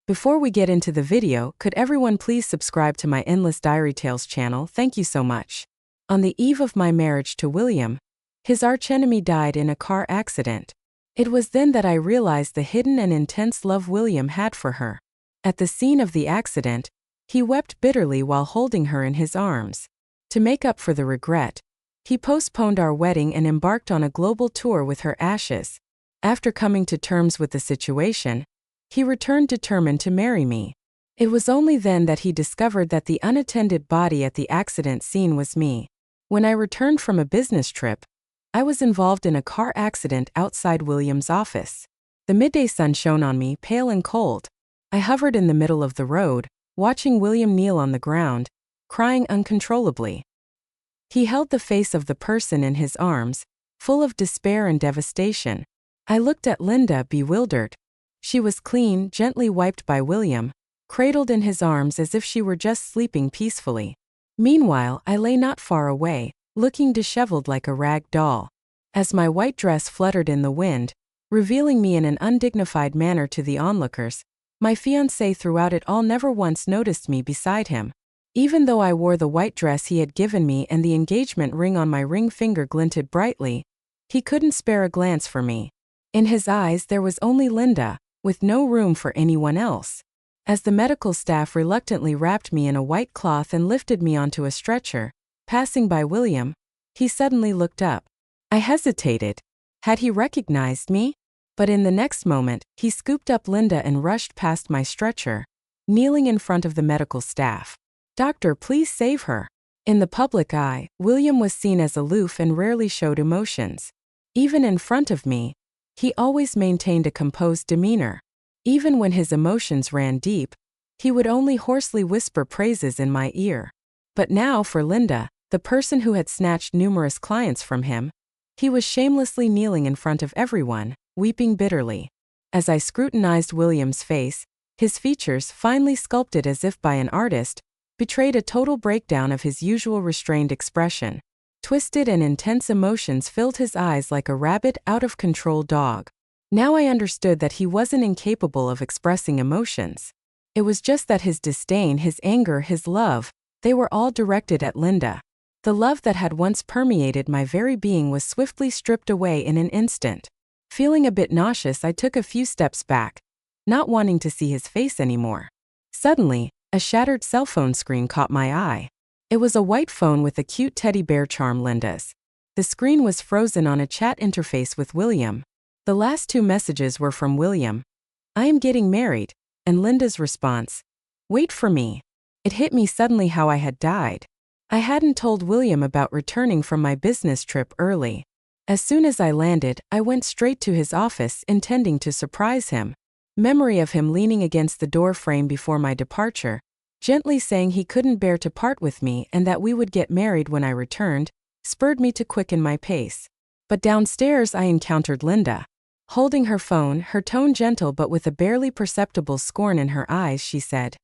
Before we get into the video, could everyone please subscribe to my Endless Diary Tales channel? Thank you so much. On the eve of my marriage to William, his archenemy died in a car accident. It was then that I realized the hidden and intense love William had for her. At the scene of the accident, he wept bitterly while holding her in his arms. To make up for the regret, he postponed our wedding and embarked on a global tour with her ashes. After coming to terms with the situation, he returned determined to marry me. It was only then that he discovered that the unattended body at the accident scene was me. When I returned from a business trip, I was involved in a car accident outside William's office. The midday sun shone on me, pale and cold. I hovered in the middle of the road, watching William kneel on the ground, crying uncontrollably. He held the face of the person in his arms, full of despair and devastation. I looked at Linda, bewildered. She was clean, gently wiped by William, cradled in his arms as if she were just sleeping peacefully. Meanwhile, I lay not far away, looking disheveled like a rag doll. As my white dress fluttered in the wind, revealing me in an undignified manner to the onlookers, my fiancé throughout it all never once noticed me beside him. Even though I wore the white dress he had given me and the engagement ring on my ring finger glinted brightly, he couldn't spare a glance for me. In his eyes there was only Linda, with no room for anyone else. As the medical staff reluctantly wrapped me in a white cloth and lifted me onto a stretcher, passing by William, he suddenly looked up. I hesitated. Had he recognized me? But in the next moment, he scooped up Linda and rushed past my stretcher, kneeling in front of the medical staff. "Doctor, please save her." In the public eye, William was seen as aloof and rarely showed emotions. Even in front of me, he always maintained a composed demeanor. Even when his emotions ran deep, he would only hoarsely whisper praises in my ear. But now for Linda, the person who had snatched numerous clients from him, he was shamelessly kneeling in front of everyone, weeping bitterly. As I scrutinized William's face, his features, finely sculpted as if by an artist, betrayed a total breakdown of his usual restrained expression. Twisted and intense emotions filled his eyes like a rabid, out-of-control dog. Now I understood that he wasn't incapable of expressing emotions. It was just that his disdain, his anger, his love, they were all directed at Linda. The love that had once permeated my very being was swiftly stripped away in an instant. Feeling a bit nauseous, I took a few steps back, not wanting to see his face anymore. Suddenly, a shattered cell phone screen caught my eye. It was a white phone with a cute teddy bear charm, Linda's. The screen was frozen on a chat interface with William. The last two messages were from William. "I am getting married," and Linda's response, "Wait for me." It hit me suddenly how I had died. I hadn't told William about returning from my business trip early. As soon as I landed, I went straight to his office, intending to surprise him. Memory of him leaning against the door frame before my departure, gently saying he couldn't bear to part with me and that we would get married when I returned, spurred me to quicken my pace. But downstairs I encountered Linda. Holding her phone, her tone gentle but with a barely perceptible scorn in her eyes, she said,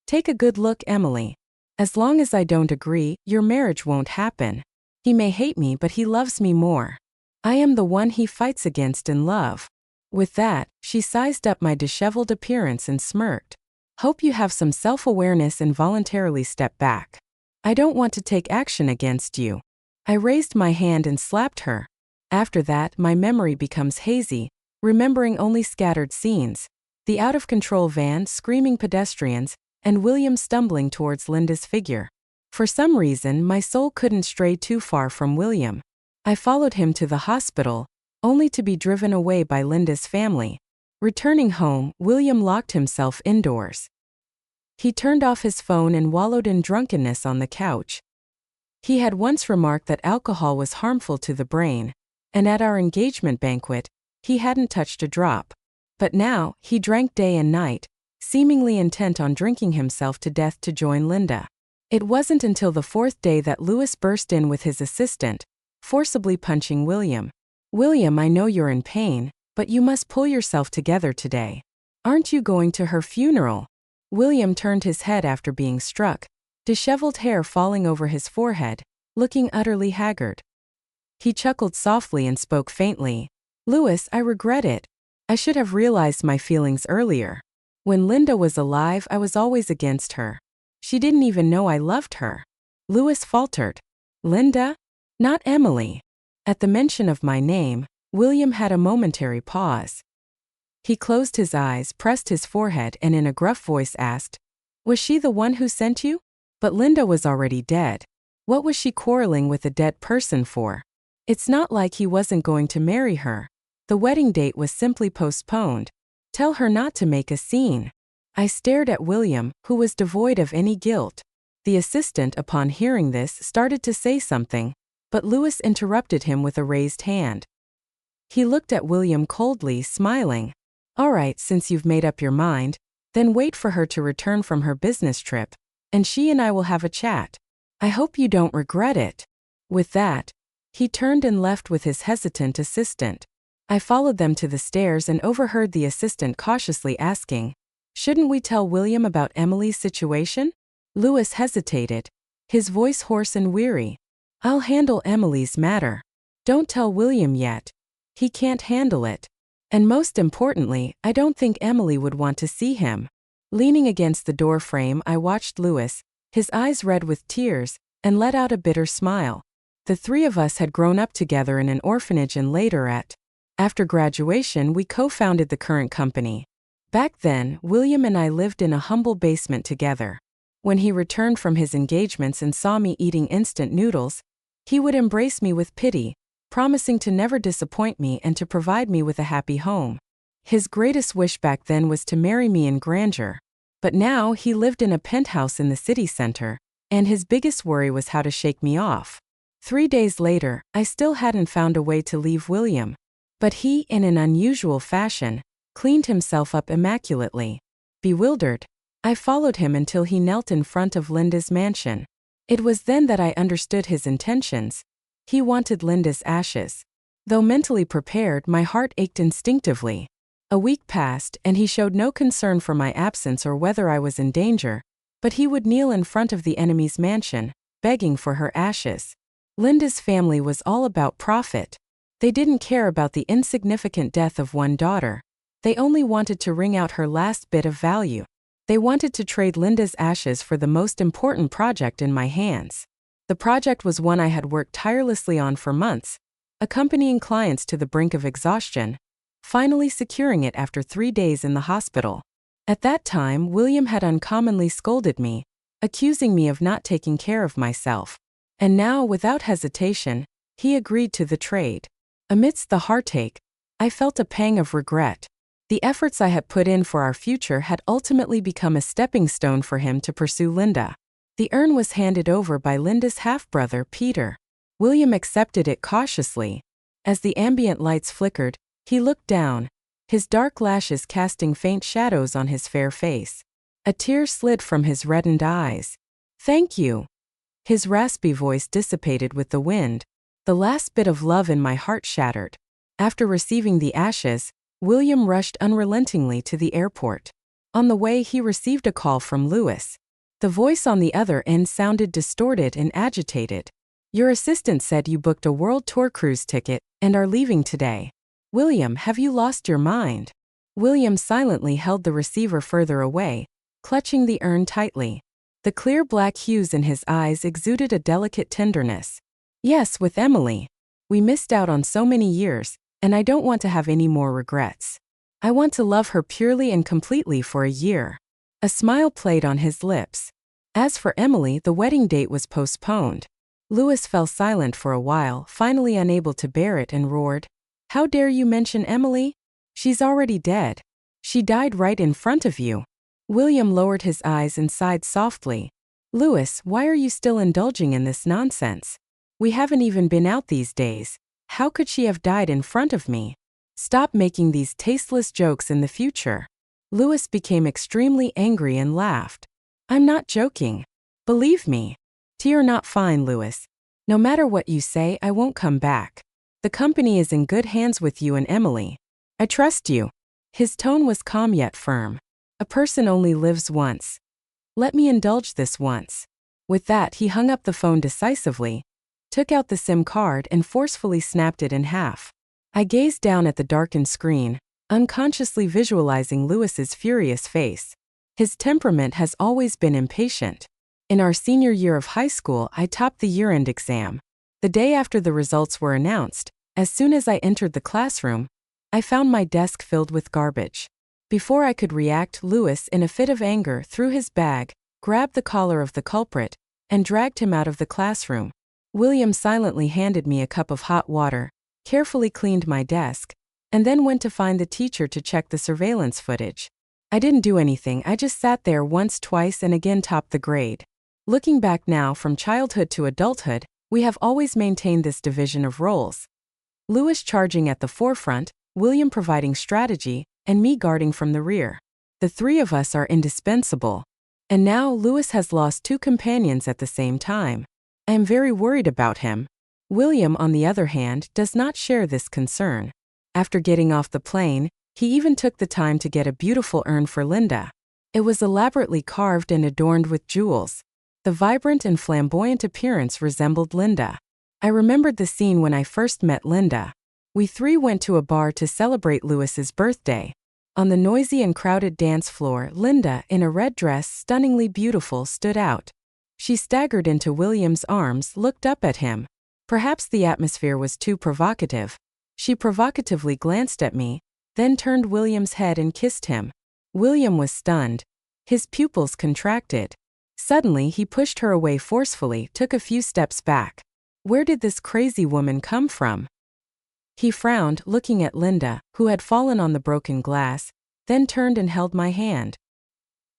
"Take a good look, Emily. As long as I don't agree, your marriage won't happen. He may hate me, but he loves me more. I am the one he fights against in love." With that, she sized up my disheveled appearance and smirked. "Hope you have some self-awareness and voluntarily step back. I don't want to take action against you." I raised my hand and slapped her. After that, my memory becomes hazy, remembering only scattered scenes. The out-of-control van, screaming pedestrians, and William stumbling towards Linda's figure. For some reason, my soul couldn't stray too far from William. I followed him to the hospital, only to be driven away by Linda's family. Returning home, William locked himself indoors. He turned off his phone and wallowed in drunkenness on the couch. He had once remarked that alcohol was harmful to the brain, and at our engagement banquet, he hadn't touched a drop. But now, he drank day and night, seemingly intent on drinking himself to death to join Linda. It wasn't until the fourth day that Louis burst in with his assistant, forcibly punching William. "William, I know you're in pain, but you must pull yourself together today. Aren't you going to her funeral?" William turned his head after being struck, disheveled hair falling over his forehead, looking utterly haggard. He chuckled softly and spoke faintly. "Louis, I regret it. I should have realized my feelings earlier. When Linda was alive, I was always against her. She didn't even know I loved her. Louis faltered. Linda? Not Emily. At the mention of my name, William had a momentary pause. He closed his eyes, pressed his forehead, and in a gruff voice asked, "Was she the one who sent you?" But Linda was already dead. What was she quarreling with a dead person for? It's not like he wasn't going to marry her. The wedding date was simply postponed. Tell her not to make a scene. I stared at William, who was devoid of any guilt. The assistant, upon hearing this, started to say something, but Louis interrupted him with a raised hand. He looked at William coldly, smiling. "All right, since you've made up your mind, then wait for her to return from her business trip, and she and I will have a chat. I hope you don't regret it." With that, he turned and left with his hesitant assistant. I followed them to the stairs and overheard the assistant cautiously asking, "Shouldn't we tell William about Emily's situation?" Louis hesitated, his voice hoarse and weary. "I'll handle Emily's matter. Don't tell William yet. He can't handle it. And most importantly, I don't think Emily would want to see him." Leaning against the door frame, I watched Louis, his eyes red with tears, and let out a bitter smile. The three of us had grown up together in an orphanage and later after graduation, we co-founded the current company. Back then, William and I lived in a humble basement together. When he returned from his engagements and saw me eating instant noodles, he would embrace me with pity, promising to never disappoint me and to provide me with a happy home. His greatest wish back then was to marry me in grandeur. But now he lived in a penthouse in the city center, and his biggest worry was how to shake me off. 3 days later, I still hadn't found a way to leave William. But he, in an unusual fashion, cleaned himself up immaculately. Bewildered, I followed him until he knelt in front of Linda's mansion. It was then that I understood his intentions. He wanted Linda's ashes. Though mentally prepared, my heart ached instinctively. A week passed, and he showed no concern for my absence or whether I was in danger, but he would kneel in front of the enemy's mansion, begging for her ashes. Linda's family was all about profit. They didn't care about the insignificant death of one daughter. They only wanted to wring out her last bit of value. They wanted to trade Linda's ashes for the most important project in my hands. The project was one I had worked tirelessly on for months, accompanying clients to the brink of exhaustion, finally securing it after 3 days in the hospital. At that time, William had uncommonly scolded me, accusing me of not taking care of myself. And now, without hesitation, he agreed to the trade. Amidst the heartache, I felt a pang of regret. The efforts I had put in for our future had ultimately become a stepping stone for him to pursue Linda. The urn was handed over by Linda's half-brother, Peter. William accepted it cautiously. As the ambient lights flickered, he looked down, his dark lashes casting faint shadows on his fair face. A tear slid from his reddened eyes. "Thank you." His raspy voice dissipated with the wind. The last bit of love in my heart shattered. After receiving the ashes, William rushed unrelentingly to the airport. On the way, he received a call from Louis. The voice on the other end sounded distorted and agitated. "Your assistant said you booked a world tour cruise ticket and are leaving today. William, have you lost your mind?" William silently held the receiver further away, clutching the urn tightly. The clear black hues in his eyes exuded a delicate tenderness. "Yes, with Emily. We missed out on so many years, and I don't want to have any more regrets. I want to love her purely and completely for a year." A smile played on his lips. As for Emily, the wedding date was postponed. Louis fell silent for a while, finally unable to bear it, and roared, "How dare you mention Emily? She's already dead. She died right in front of you." William lowered his eyes and sighed softly. "Louis, why are you still indulging in this nonsense? We haven't even been out these days. How could she have died in front of me? Stop making these tasteless jokes in the future." Louis became extremely angry and laughed. "I'm not joking. Believe me. You're not fine, Louis. No matter what you say, I won't come back. The company is in good hands with you and Emily. I trust you." His tone was calm yet firm. "A person only lives once. Let me indulge this once." With that, he hung up the phone decisively, took out the SIM card and forcefully snapped it in half. I gazed down at the darkened screen, unconsciously visualizing Lewis's furious face. His temperament has always been impatient. In our senior year of high school, I topped the year-end exam. The day after the results were announced, as soon as I entered the classroom, I found my desk filled with garbage. Before I could react, Lewis, in a fit of anger, threw his bag, grabbed the collar of the culprit, and dragged him out of the classroom. William silently handed me a cup of hot water, carefully cleaned my desk, and then went to find the teacher to check the surveillance footage. I didn't do anything, I just sat there once, twice, and again topped the grade. Looking back now, from childhood to adulthood, we have always maintained this division of roles. Lewis charging at the forefront, William providing strategy, and me guarding from the rear. The three of us are indispensable. And now Lewis has lost two companions at the same time. I am very worried about him. William, on the other hand, does not share this concern. After getting off the plane, he even took the time to get a beautiful urn for Linda. It was elaborately carved and adorned with jewels. The vibrant and flamboyant appearance resembled Linda. I remembered the scene when I first met Linda. We three went to a bar to celebrate Lewis's birthday. On the noisy and crowded dance floor, Linda, in a red dress stunningly beautiful, stood out. She staggered into William's arms, looked up at him. Perhaps the atmosphere was too provocative. She provocatively glanced at me, then turned William's head and kissed him. William was stunned. His pupils contracted. Suddenly, he pushed her away forcefully, took a few steps back. Where did this crazy woman come from? He frowned, looking at Linda, who had fallen on the broken glass, then turned and held my hand.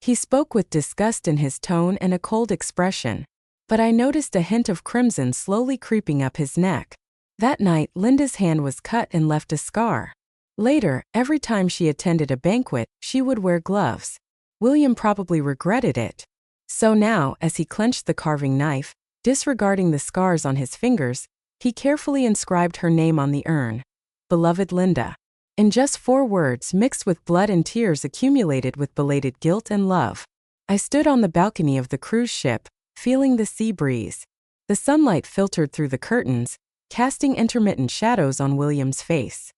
He spoke with disgust in his tone and a cold expression, but I noticed a hint of crimson slowly creeping up his neck. That night, Linda's hand was cut and left a scar. Later, every time she attended a banquet, she would wear gloves. William probably regretted it. So now, as he clenched the carving knife, disregarding the scars on his fingers, he carefully inscribed her name on the urn. Beloved Linda. In just 4 words mixed with blood and tears accumulated with belated guilt and love. I stood on the balcony of the cruise ship, feeling the sea breeze. The sunlight filtered through the curtains, casting intermittent shadows on William's face.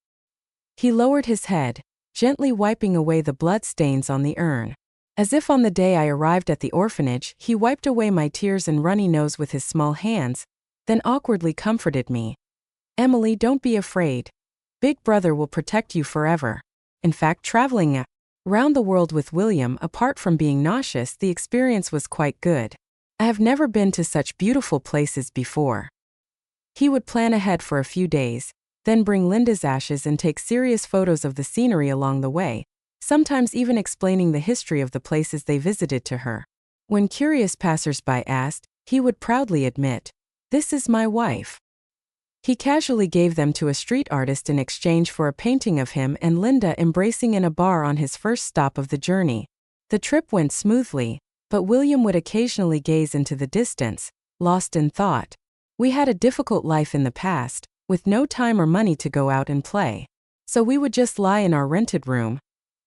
He lowered his head, gently wiping away the blood stains on the urn. As if on the day I arrived at the orphanage, he wiped away my tears and runny nose with his small hands, then awkwardly comforted me. Emily, don't be afraid. Big Brother will protect you forever. In fact, traveling around the world with William, apart from being nauseous, the experience was quite good. I have never been to such beautiful places before. He would plan ahead for a few days, then bring Linda's ashes and take serious photos of the scenery along the way, sometimes even explaining the history of the places they visited to her. When curious passers-by asked, he would proudly admit, "This is my wife." He casually gave them to a street artist in exchange for a painting of him and Linda embracing in a bar on his first stop of the journey. The trip went smoothly, but William would occasionally gaze into the distance, lost in thought. We had a difficult life in the past, with no time or money to go out and play. So we would just lie in our rented room,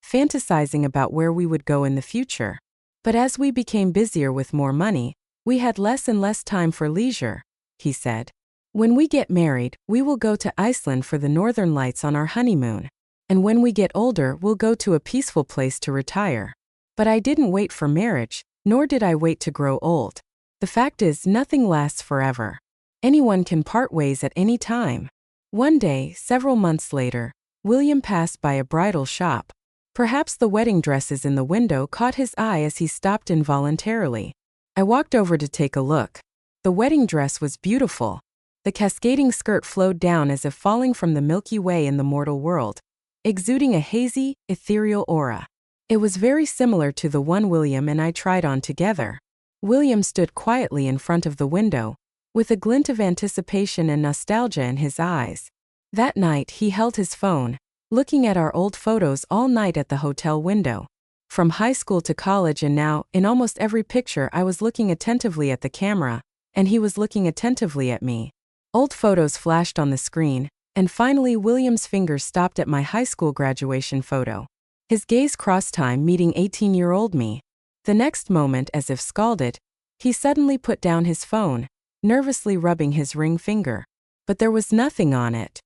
fantasizing about where we would go in the future. But as we became busier with more money, we had less and less time for leisure, he said. When we get married, we will go to Iceland for the northern lights on our honeymoon. And when we get older, we'll go to a peaceful place to retire. But I didn't wait for marriage, nor did I wait to grow old. The fact is, nothing lasts forever. Anyone can part ways at any time. One day, several months later, William passed by a bridal shop. Perhaps the wedding dresses in the window caught his eye as he stopped involuntarily. I walked over to take a look. The wedding dress was beautiful. The cascading skirt flowed down as if falling from the Milky Way in the mortal world, exuding a hazy, ethereal aura. It was very similar to the one William and I tried on together. William stood quietly in front of the window, with a glint of anticipation and nostalgia in his eyes. That night, he held his phone, looking at our old photos all night at the hotel window. From high school to college and now, in almost every picture I was looking attentively at the camera, and he was looking attentively at me. Old photos flashed on the screen, and finally William's fingers stopped at my high school graduation photo. His gaze crossed time meeting 18-year-old me. The next moment, as if scalded, he suddenly put down his phone, nervously rubbing his ring finger. But there was nothing on it.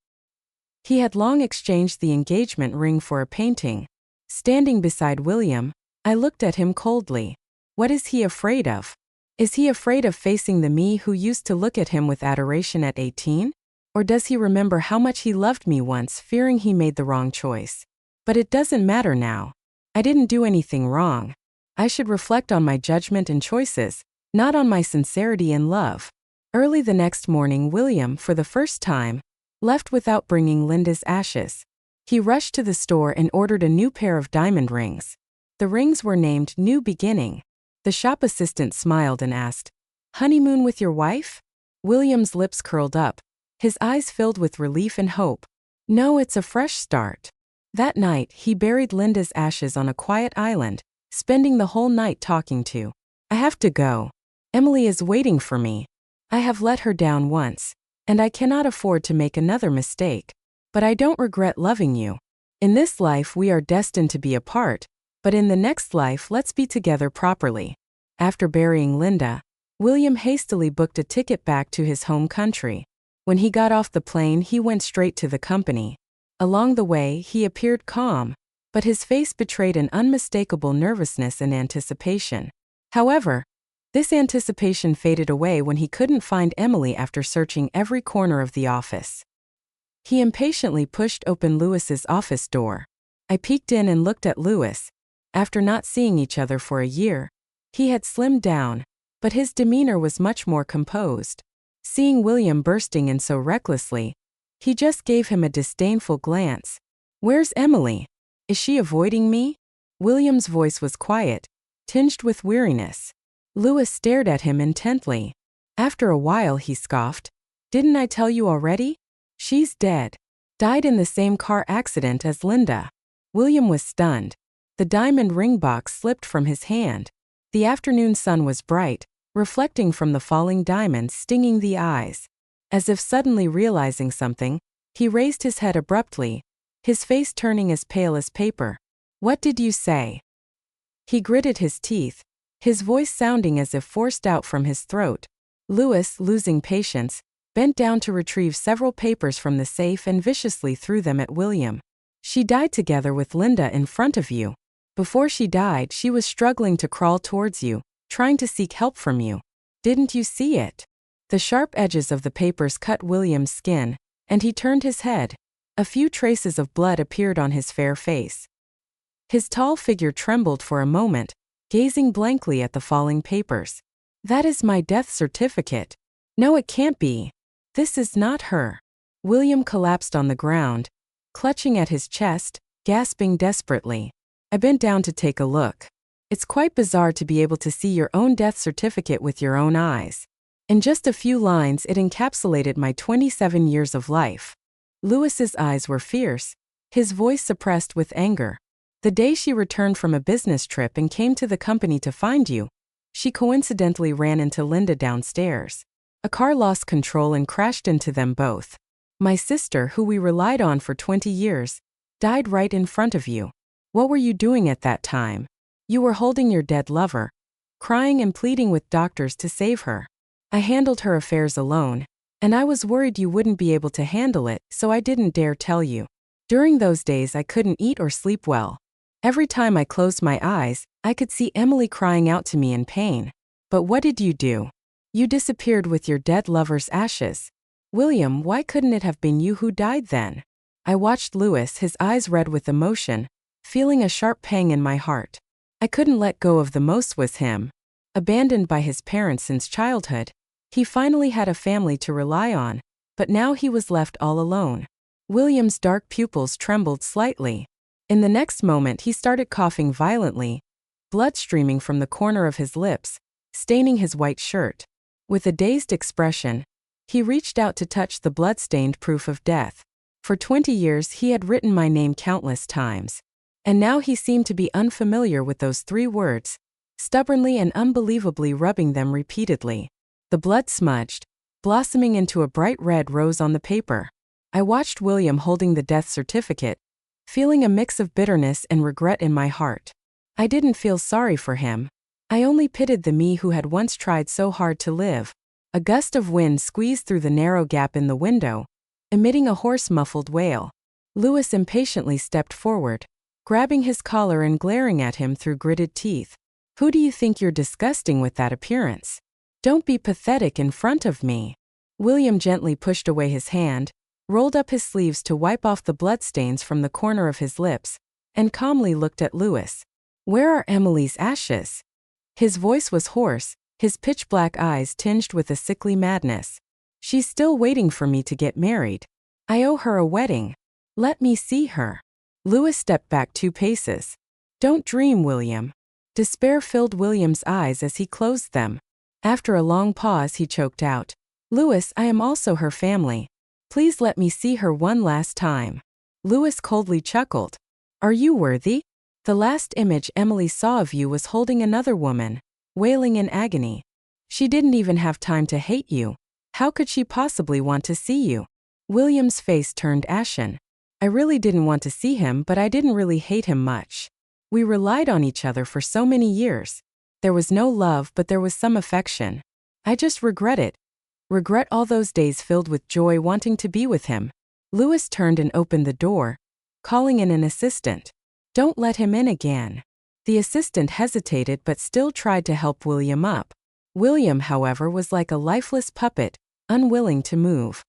He had long exchanged the engagement ring for a painting. Standing beside William, I looked at him coldly. What is he afraid of? Is he afraid of facing the me who used to look at him with adoration at 18? Or does he remember how much he loved me once, fearing he made the wrong choice? But it doesn't matter now. I didn't do anything wrong. I should reflect on my judgment and choices, not on my sincerity and love. Early the next morning, William, for the first time, left without bringing Linda's ashes. He rushed to the store and ordered a new pair of diamond rings. The rings were named New Beginning. The shop assistant smiled and asked, "Honeymoon with your wife?" William's lips curled up, his eyes filled with relief and hope. "No, it's a fresh start." That night, he buried Linda's ashes on a quiet island, spending the whole night talking to. "I have to go. Emily is waiting for me. I have let her down once, and I cannot afford to make another mistake. But I don't regret loving you. In this life we are destined to be apart, but in the next life let's be together properly." After burying Linda, William hastily booked a ticket back to his home country. When he got off the plane, he went straight to the company. Along the way, he appeared calm, but his face betrayed an unmistakable nervousness and anticipation. However, this anticipation faded away when he couldn't find Emily after searching every corner of the office. He impatiently pushed open Louis's office door. I peeked in and looked at Louis. After not seeing each other for a year, he had slimmed down, but his demeanor was much more composed. Seeing William bursting in so recklessly, he just gave him a disdainful glance. "Where's Emily? Is she avoiding me?" William's voice was quiet, tinged with weariness. Louis stared at him intently. After a while he scoffed, "Didn't I tell you already? She's dead. Died in the same car accident as Linda." William was stunned. The diamond ring box slipped from his hand. The afternoon sun was bright, reflecting from the falling diamonds, stinging the eyes. As if suddenly realizing something, he raised his head abruptly, his face turning as pale as paper. "What did you say?" He gritted his teeth, his voice sounding as if forced out from his throat. Louis, losing patience, bent down to retrieve several papers from the safe and viciously threw them at William. "She died together with Linda in front of you. Before she died, she was struggling to crawl towards you, trying to seek help from you. Didn't you see it?" The sharp edges of the papers cut William's skin, and he turned his head. A few traces of blood appeared on his fair face. His tall figure trembled for a moment, gazing blankly at the falling papers. "That is my death certificate. No, it can't be. This is not her." William collapsed on the ground, clutching at his chest, gasping desperately. I bent down to take a look. It's quite bizarre to be able to see your own death certificate with your own eyes. In just a few lines, it encapsulated my 27 years of life. Louis's eyes were fierce, his voice suppressed with anger. "The day she returned from a business trip and came to the company to find you, she coincidentally ran into Linda downstairs. A car lost control and crashed into them both. My sister, who we relied on for 20 years, died right in front of you. What were you doing at that time? You were holding your dead lover, crying and pleading with doctors to save her. I handled her affairs alone, and I was worried you wouldn't be able to handle it, so I didn't dare tell you. During those days I couldn't eat or sleep well. Every time I closed my eyes, I could see Emily crying out to me in pain. But what did you do? You disappeared with your dead lover's ashes. William, why couldn't it have been you who died then?" I watched Louis, his eyes red with emotion, feeling a sharp pang in my heart. I couldn't let go of the most was him. Abandoned by his parents since childhood, he finally had a family to rely on, but now he was left all alone. William's dark pupils trembled slightly. In the next moment he started coughing violently, blood streaming from the corner of his lips, staining his white shirt. With a dazed expression, he reached out to touch the blood-stained proof of death. For 20 years he had written my name countless times. And now he seemed to be unfamiliar with those 3 words, stubbornly and unbelievably rubbing them repeatedly. The blood smudged, blossoming into a bright red rose on the paper. I watched William holding the death certificate, feeling a mix of bitterness and regret in my heart. I didn't feel sorry for him. I only pitied the me who had once tried so hard to live. A gust of wind squeezed through the narrow gap in the window, emitting a hoarse muffled wail. Louis impatiently stepped forward, grabbing his collar and glaring at him through gritted teeth. Who do you think you're disgusting with that appearance? Don't be pathetic in front of me. William gently pushed away his hand, rolled up his sleeves to wipe off the bloodstains from the corner of his lips, and calmly looked at Louis. Where are Emily's ashes? His voice was hoarse, his pitch-black eyes tinged with a sickly madness. She's still waiting for me to get married. I owe her a wedding. Let me see her. Louis stepped back 2 paces. Don't dream, William. Despair filled William's eyes as he closed them. After a long pause, he choked out, Louis, I am also her family. Please let me see her one last time. Louis coldly chuckled. Are you worthy? The last image Emily saw of you was holding another woman, wailing in agony. She didn't even have time to hate you. How could she possibly want to see you? William's face turned ashen. I really didn't want to see him, but I didn't really hate him much. We relied on each other for so many years. There was no love, but there was some affection. I just regret it. Regret all those days filled with joy wanting to be with him. Louis turned and opened the door, calling in an assistant. Don't let him in again. The assistant hesitated but still tried to help William up. William, however, was like a lifeless puppet, unwilling to move.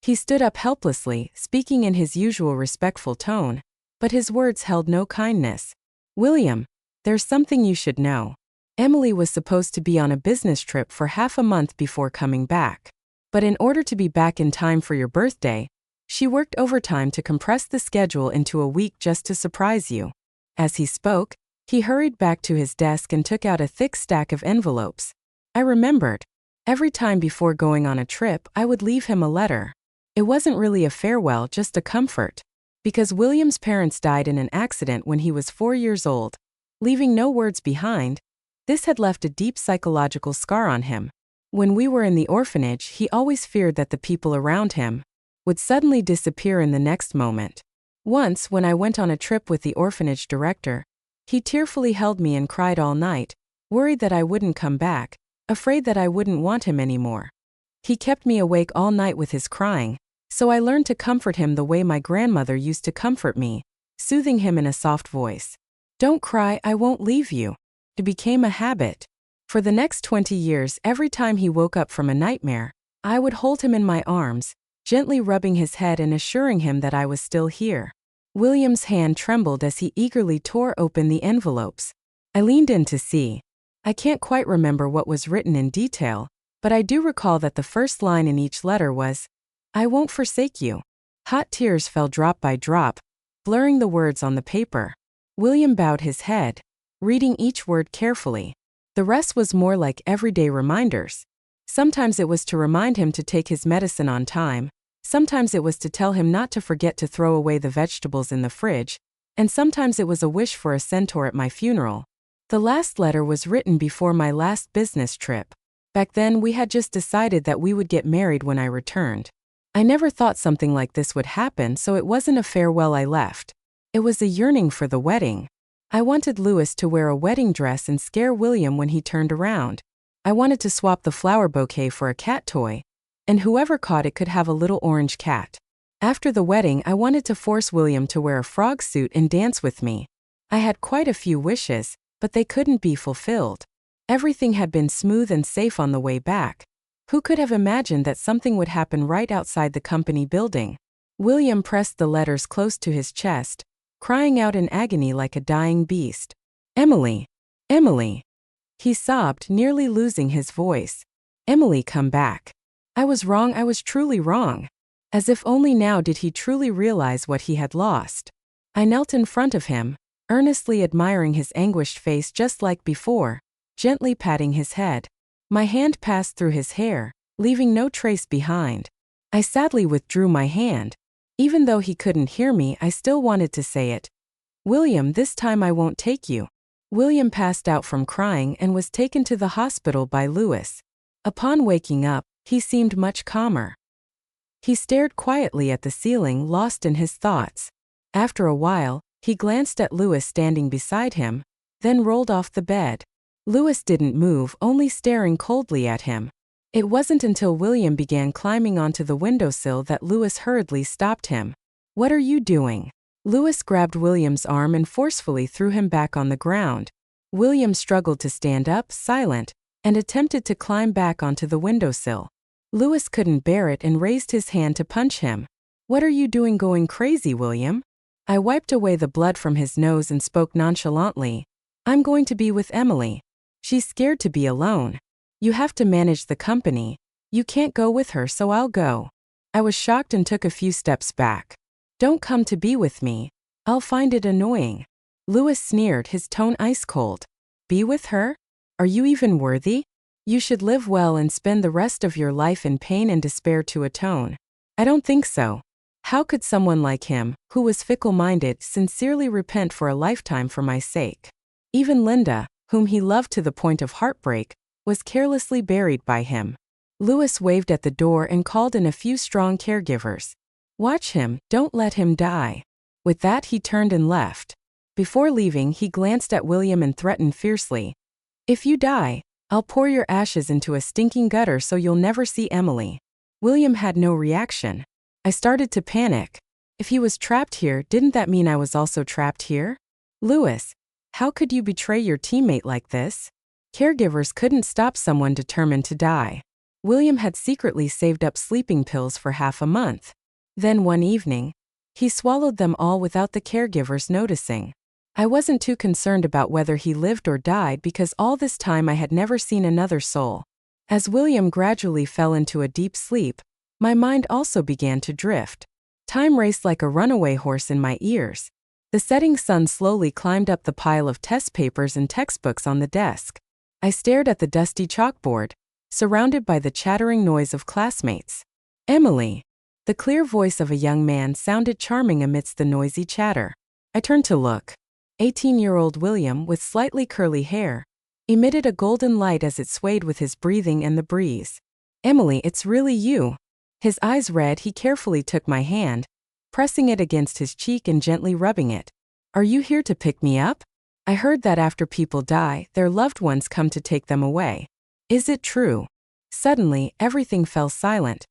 He stood up helplessly, speaking in his usual respectful tone, but his words held no kindness. William, there's something you should know. Emily was supposed to be on a business trip for half a month before coming back. But in order to be back in time for your birthday, she worked overtime to compress the schedule into a week just to surprise you. As he spoke, he hurried back to his desk and took out a thick stack of envelopes. I remembered. Every time before going on a trip, I would leave him a letter. It wasn't really a farewell, just a comfort. Because William's parents died in an accident when he was 4 years old, leaving no words behind, this had left a deep psychological scar on him. When we were in the orphanage, he always feared that the people around him would suddenly disappear in the next moment. Once, when I went on a trip with the orphanage director, he tearfully held me and cried all night, worried that I wouldn't come back, afraid that I wouldn't want him anymore. He kept me awake all night with his crying, so I learned to comfort him the way my grandmother used to comfort me, soothing him in a soft voice. Don't cry, I won't leave you. It became a habit. For the next 20 years, every time he woke up from a nightmare, I would hold him in my arms, gently rubbing his head and assuring him that I was still here. William's hand trembled as he eagerly tore open the envelopes. I leaned in to see. I can't quite remember what was written in detail, but I do recall that the first line in each letter was, I won't forsake you. Hot tears fell drop by drop, blurring the words on the paper. William bowed his head, reading each word carefully. The rest was more like everyday reminders. Sometimes it was to remind him to take his medicine on time, sometimes it was to tell him not to forget to throw away the vegetables in the fridge, and sometimes it was a wish for a centaur at my funeral. The last letter was written before my last business trip. Back then we had just decided that we would get married when I returned. I never thought something like this would happen, so it wasn't a farewell I left. It was a yearning for the wedding. I wanted Louis to wear a wedding dress and scare William when he turned around. I wanted to swap the flower bouquet for a cat toy, and whoever caught it could have a little orange cat. After the wedding, I wanted to force William to wear a frog suit and dance with me. I had quite a few wishes, but they couldn't be fulfilled. Everything had been smooth and safe on the way back. Who could have imagined that something would happen right outside the company building? William pressed the letters close to his chest, crying out in agony like a dying beast. Emily! Emily! He sobbed, nearly losing his voice. Emily, come back. I was wrong, I was truly wrong. As if only now did he truly realize what he had lost. I knelt in front of him, earnestly admiring his anguished face just like before, gently patting his head. My hand passed through his hair, leaving no trace behind. I sadly withdrew my hand. Even though he couldn't hear me, I still wanted to say it. William, this time I won't take you. William passed out from crying and was taken to the hospital by Louis. Upon waking up, he seemed much calmer. He stared quietly at the ceiling, lost in his thoughts. After a while, he glanced at Louis standing beside him, then rolled off the bed. Louis didn't move, only staring coldly at him. It wasn't until William began climbing onto the windowsill that Louis hurriedly stopped him. "What are you doing?" Louis grabbed William's arm and forcefully threw him back on the ground. William struggled to stand up, silent, and attempted to climb back onto the windowsill. Louis couldn't bear it and raised his hand to punch him. "What are you doing going crazy, William?" I wiped away the blood from his nose and spoke nonchalantly. "I'm going to be with Emily. She's scared to be alone. You have to manage the company. You can't go with her, so I'll go." I was shocked and took a few steps back. "Don't come to be with me. I'll find it annoying." Louis sneered, his tone ice cold. "Be with her? Are you even worthy? You should live well and spend the rest of your life in pain and despair to atone." "I don't think so. How could someone like him, who was fickle-minded, sincerely repent for a lifetime for my sake?" Even Linda, whom he loved to the point of heartbreak, was carelessly buried by him. Louis waved at the door and called in a few strong caregivers. "Watch him, don't let him die." With that, he turned and left. Before leaving, he glanced at William and threatened fiercely, "If you die, I'll pour your ashes into a stinking gutter so you'll never see Emily." William had no reaction. I started to panic. If he was trapped here, didn't that mean I was also trapped here? "Louis, how could you betray your teammate like this?" Caregivers couldn't stop someone determined to die. William had secretly saved up sleeping pills for half a month. Then one evening, he swallowed them all without the caregivers noticing. I wasn't too concerned about whether he lived or died because all this time I had never seen another soul. As William gradually fell into a deep sleep, my mind also began to drift. Time raced like a runaway horse in my ears. The setting sun slowly climbed up the pile of test papers and textbooks on the desk. I stared at the dusty chalkboard, surrounded by the chattering noise of classmates. "Emily." The clear voice of a young man sounded charming amidst the noisy chatter. I turned to look. 18-year-old William, with slightly curly hair, emitted a golden light as it swayed with his breathing and the breeze. "Emily, it's really you." His eyes red, he carefully took my hand, pressing it against his cheek and gently rubbing it. "Are you here to pick me up? I heard that after people die, their loved ones come to take them away. Is it true?" Suddenly, everything fell silent.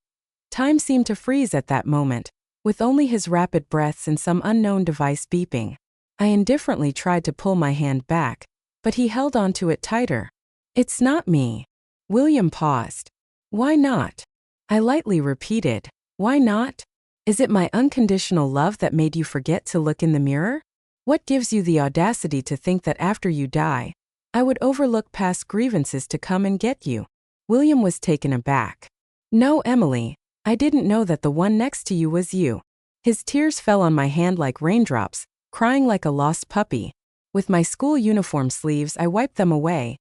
Time seemed to freeze at that moment, with only his rapid breaths and some unknown device beeping. I indifferently tried to pull my hand back, but he held onto it tighter. "It's not me." William paused. "Why not?" I lightly repeated. "Why not? Is it my unconditional love that made you forget to look in the mirror? What gives you the audacity to think that after you die, I would overlook past grievances to come and get you?" William was taken aback. "No, Emily, I didn't know that the one next to you was you." His tears fell on my hand like raindrops, crying like a lost puppy. With my school uniform sleeves, I wiped them away,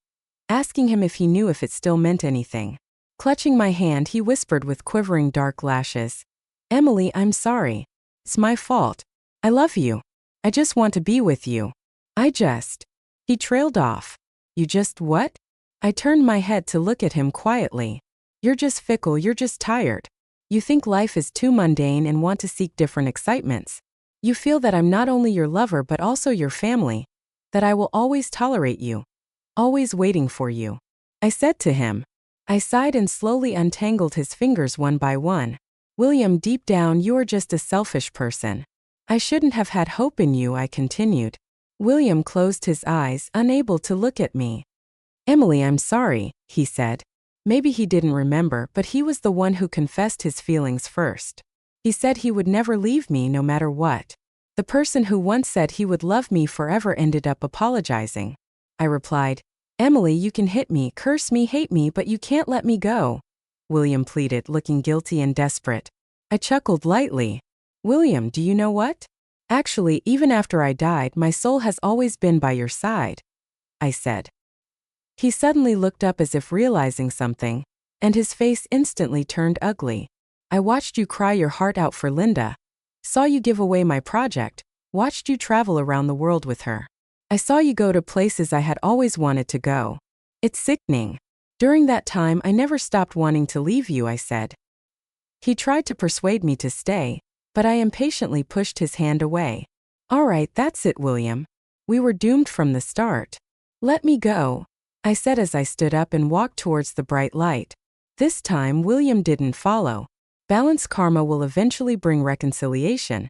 asking him if he knew if it still meant anything. Clutching my hand, he whispered with quivering dark lashes, "Emily, I'm sorry. It's my fault. I love you. I just want to be with you. He trailed off. "You just what?" I turned my head to look at him quietly. "You're just fickle, you're just tired. You think life is too mundane and want to seek different excitements. You feel that I'm not only your lover but also your family, that I will always tolerate you, always waiting for you," I said to him. I sighed and slowly untangled his fingers one by one. "William, deep down you are just a selfish person. I shouldn't have had hope in you," I continued. William closed his eyes, unable to look at me. "Emily, I'm sorry," he said. Maybe he didn't remember, but he was the one who confessed his feelings first. He said he would never leave me no matter what. The person who once said he would love me forever ended up apologizing. I replied, "Emily, you can hit me, curse me, hate me, but you can't let me go," William pleaded, looking guilty and desperate. I chuckled lightly. "William, do you know what? Actually, even after I died, my soul has always been by your side," I said. He suddenly looked up as if realizing something, and his face instantly turned ugly. "I watched you cry your heart out for Linda. Saw you give away my project, watched you travel around the world with her. I saw you go to places I had always wanted to go. It's sickening. During that time, I never stopped wanting to leave you," I said. He tried to persuade me to stay, but I impatiently pushed his hand away. "All right, that's it, William. We were doomed from the start. Let me go," I said as I stood up and walked towards the bright light. This time, William didn't follow. Balanced karma will eventually bring reconciliation,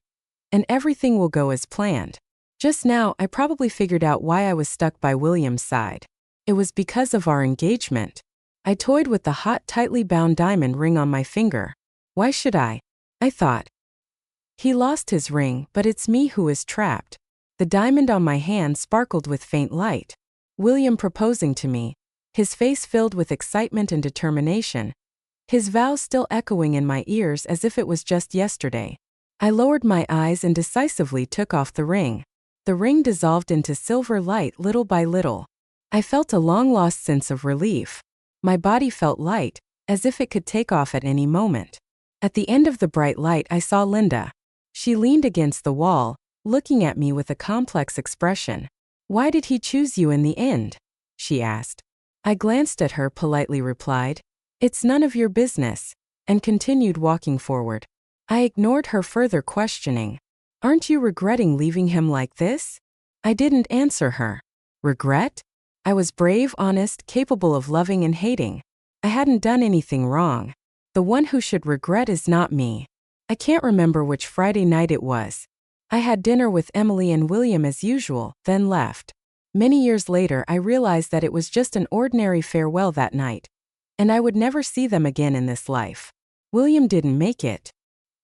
and everything will go as planned. Just now, I probably figured out why I was stuck by William's side. It was because of our engagement. I toyed with the hot, tightly bound diamond ring on my finger. Why should I thought. He lost his ring, but it's me who is trapped. The diamond on my hand sparkled with faint light. William proposing to me, his face filled with excitement and determination, his vows still echoing in my ears as if it was just yesterday. I lowered my eyes and decisively took off the ring. The ring dissolved into silver light little by little. I felt a long-lost sense of relief. My body felt light, as if it could take off at any moment. At the end of the bright light, I saw Linda. She leaned against the wall, looking at me with a complex expression. "Why did he choose you in the end?" she asked. I glanced at her, politely replied, "It's none of your business," and continued walking forward. I ignored her further questioning. "Aren't you regretting leaving him like this?" I didn't answer her. Regret? I was brave, honest, capable of loving and hating. I hadn't done anything wrong. The one who should regret is not me. I can't remember which Friday night it was. I had dinner with Emily and William as usual, then left. Many years later, I realized that it was just an ordinary farewell that night, and I would never see them again in this life. William didn't make it.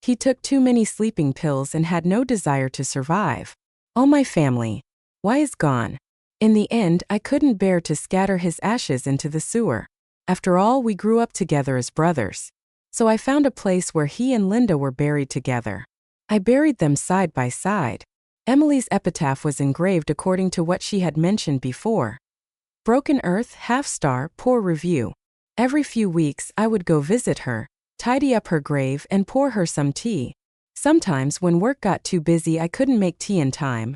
He took too many sleeping pills and had no desire to survive. All my family is gone. In the end, I couldn't bear to scatter his ashes into the sewer. After all, we grew up together as brothers. So I found a place where he and Linda were buried together. I buried them side by side. Emily's epitaph was engraved according to what she had mentioned before. Broken earth, half-star, poor review. Every few weeks, I would go visit her, tidy up her grave, and pour her some tea. Sometimes, when work got too busy, I couldn't make tea in time.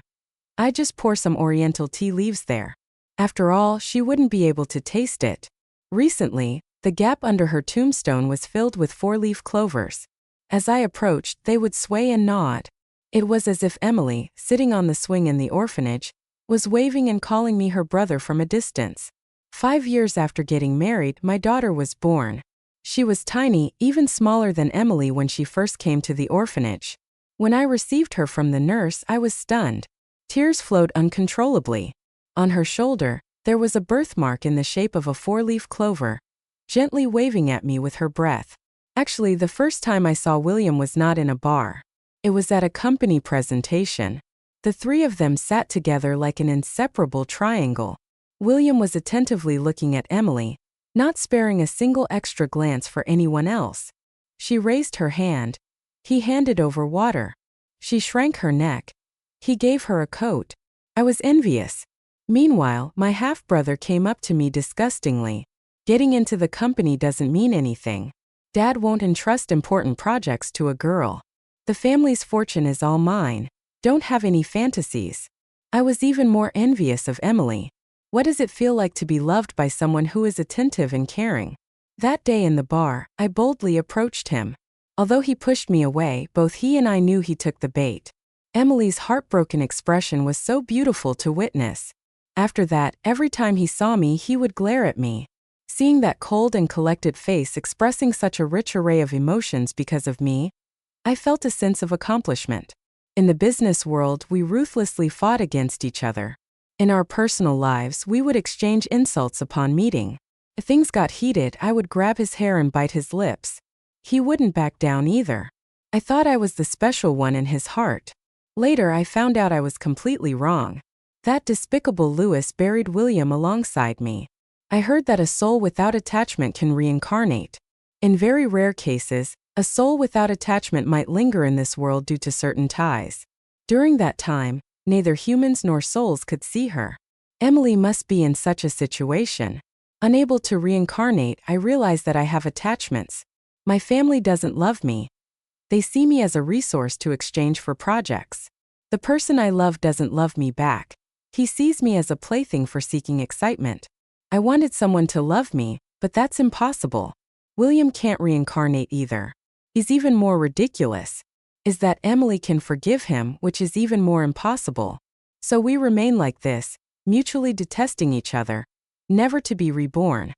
I'd just pour some oriental tea leaves there. After all, she wouldn't be able to taste it. Recently, the gap under her tombstone was filled with 4-leaf clovers. As I approached, they would sway and nod. It was as if Emily, sitting on the swing in the orphanage, was waving and calling me her brother from a distance. 5 years after getting married, my daughter was born. She was tiny, even smaller than Emily when she first came to the orphanage. When I received her from the nurse, I was stunned. Tears flowed uncontrollably. On her shoulder, there was a birthmark in the shape of a 4-leaf clover, gently waving at me with her breath. Actually, the first time I saw William was not in a bar. It was at a company presentation. The three of them sat together like an inseparable triangle. William was attentively looking at Emily, not sparing a single extra glance for anyone else. She raised her hand. He handed over water. She shrank her neck. He gave her a coat. I was envious. Meanwhile, my half-brother came up to me disgustingly. "Getting into the company doesn't mean anything. Dad won't entrust important projects to a girl. The family's fortune is all mine. Don't have any fantasies." I was even more envious of Emily. What does it feel like to be loved by someone who is attentive and caring? That day in the bar, I boldly approached him. Although he pushed me away, both he and I knew he took the bait. Emily's heartbroken expression was so beautiful to witness. After that, every time he saw me, he would glare at me. Seeing that cold and collected face expressing such a rich array of emotions because of me, I felt a sense of accomplishment. In the business world, we ruthlessly fought against each other. In our personal lives, we would exchange insults upon meeting. If things got heated, I would grab his hair and bite his lips. He wouldn't back down either. I thought I was the special one in his heart. Later, I found out I was completely wrong. That despicable Lewis buried William alongside me. I heard that a soul without attachment can reincarnate. In very rare cases, a soul without attachment might linger in this world due to certain ties. During that time, neither humans nor souls could see her. Emily must be in such a situation. Unable to reincarnate, I realize that I have attachments. My family doesn't love me. They see me as a resource to exchange for projects. The person I love doesn't love me back. He sees me as a plaything for seeking excitement. I wanted someone to love me, but that's impossible. William can't reincarnate either. He's even more ridiculous. Is that Emily can forgive him, which is even more impossible. So we remain like this, mutually detesting each other, never to be reborn.